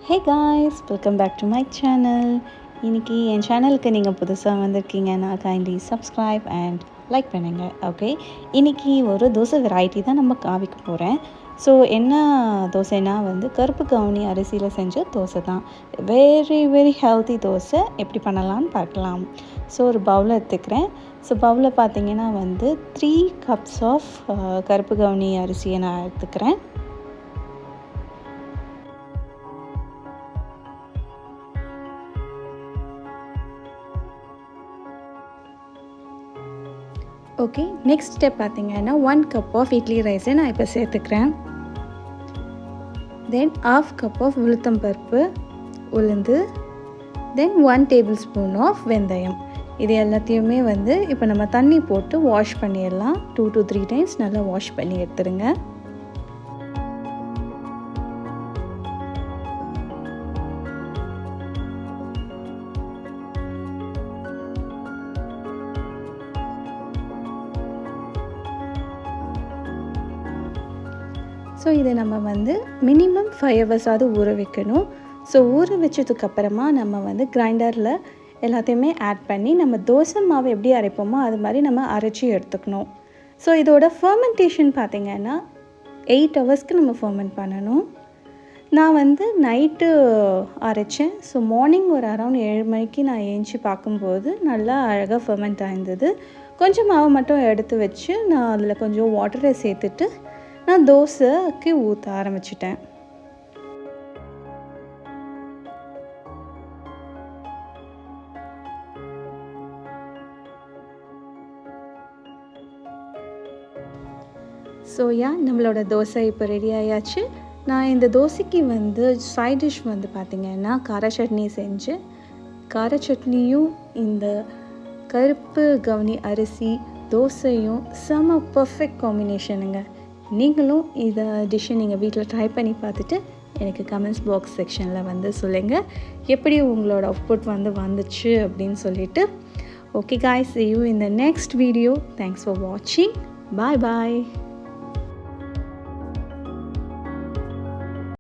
Hey guys, welcome back to my channel. இன்னைக்கு என் சேனலுக்கு நீங்கள் புதுசாக வந்திருக்கீங்கன்னா கைண்ட்லி சப்ஸ்கிரைப் அண்ட் லைக் பண்ணுங்கள். ஓகே, இன்றைக்கி ஒரு தோசை வெரைட்டி தான் நம்ம காமிக்க போகிறேன். ஸோ என்ன தோசைனா கருப்பு கவுனி அரிசியில் செஞ்ச தோசை தான். Very healthy dosa. எப்படி பண்ணலான்னு பார்க்கலாம். ஸோ ஒரு பவுலில் எடுத்துக்கிறேன். ஸோ பவுலில் பார்த்தீங்கன்னா 3 cups ஆஃப் கருப்பு கவுனி அரிசியை நான் எடுத்துக்கிறேன். ஓகே, நெக்ஸ்ட் ஸ்டெப் பார்த்தீங்கன்னா 1 cup ஆஃப் இட்லி ரைஸை நான் இப்போ சேர்த்துக்கிறேன். தென் 1/2 cup ஆஃப் உளுத்தம்பருப்பு, உளுந்து, தென் 1 tablespoon ஆஃப் வெந்தயம். இது எல்லாத்தையுமே இப்போ நம்ம தண்ணி போட்டு வாஷ் பண்ணிடலாம். 2 to 3 times நல்லா வாஷ் பண்ணி எடுத்துருங்க. ஸோ இதை நம்ம மினிமம் 5 hours ஊற வைக்கணும். ஸோ ஊற வச்சதுக்கப்புறமா நம்ம கிரைண்டரில் எல்லாத்தையுமே ஆட் பண்ணி நம்ம தோசை மாவு எப்படி அரைப்போமோ அது மாதிரி நம்ம அரைச்சி எடுத்துக்கணும். ஸோ இதோட ஃபர்மெண்டேஷன் பார்த்திங்கன்னா 8 hours நம்ம ஃபர்மெண்ட் பண்ணணும். நான் நைட்டு அரைச்சேன். ஸோ மார்னிங் ஒரு அரௌண்ட் 7 மணிக்கு நான் ஏஞ்சி பார்க்கும்போது நல்லா அழகாக ஃபர்மெண்ட் ஆயிருந்தது. கொஞ்சம் மாவு மட்டும் எடுத்து வச்சு நான் அதில் கொஞ்சம் வாட்டரை சேர்த்துட்டு நான் தோசைக்கு ஊற்ற ஆரம்பிச்சிட்டேன். ஸோ நம்மளோட தோசை இப்போ ரெடி ஆயாச்சு. நான் இந்த தோசைக்கு சைட் டிஷ் பார்த்திங்கன்னா கார சட்னி செஞ்சேன். கார சட்னியும் இந்த கருப்பு கவுனி அரிசி தோசையும் செம பர்ஃபெக்ட் காம்பினேஷனுங்க. நீங்களும் இதை டிஷ்ஷை நீங்கள் வீட்டில் ட்ரை பண்ணி பார்த்துட்டு எனக்கு கமெண்ட்ஸ் பாக்ஸ் செக்ஷனில் சொல்லுங்கள் எப்படி உங்களோட அவுட்புட் வந்துச்சு அப்படின்னு சொல்லிட்டு. Okay guys, see you in the next video. Thanks for watching. Bye bye.